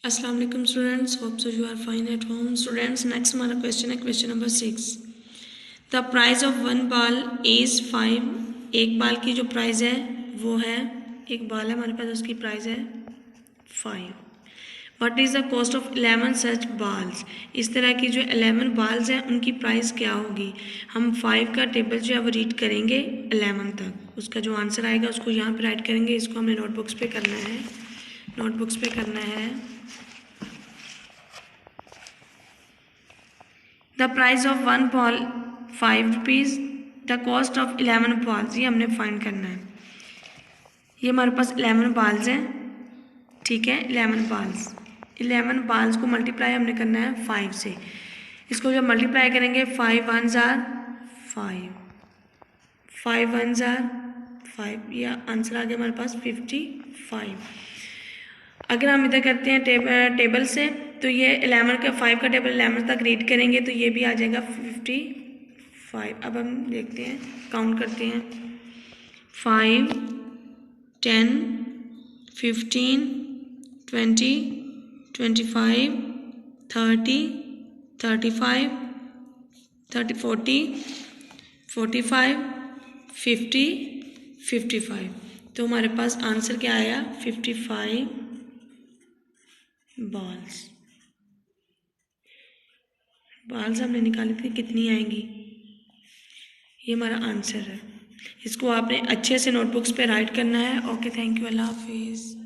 अस्सलाम वालेकुम students, hope so you are fine at home. Students, next हमारा question है question number 6। The price of one ball is 5। एक बाल की जो प्राइस है वो है, एक बाल है हमारे पास, उसकी प्राइस है 5। What is the cost of 11 सच बाल्स। इस तरह की जो 11 बाल्स हैं उनकी प्राइस क्या होगी। हम 5 का टेबल जो है वो रीड करेंगे 11 तक, उसका जो आंसर आएगा उसको यहाँ पे राइट करेंगे। इसको हमें नोटबुक्स पे करना है, नोटबुक्स पे करना है। The price of one ball 5 rupees, the cost of 11 balls, ये हमने फाइंड करना है। ये हमारे पास 11 बॉल्स हैं, ठीक है। 11 बॉल्स को मल्टीप्लाई हमने करना है 5 से। इसको जब मल्टीप्लाई करेंगे 5 1 जार 5, 5 1 जार 5, यह आंसर आ गया हमारे पास 55। अगर हम इधर करते हैं टेबल से, तो ये 11 का 5 का टेबल 11 तक रीड करेंगे तो ये भी आ जाएगा 55। अब हम देखते हैं, काउंट करते हैं। 5 10 15 20 25 30 35 30 40 45 50 55। तो हमारे पास आंसर क्या आया, 55 बॉल्स हमने निकाली थी, कितनी आएंगी, ये हमारा आंसर है। इसको आपने अच्छे से नोटबुक्स पे राइट करना है। ओके, थैंक यू, अल्लाह हाफिज़।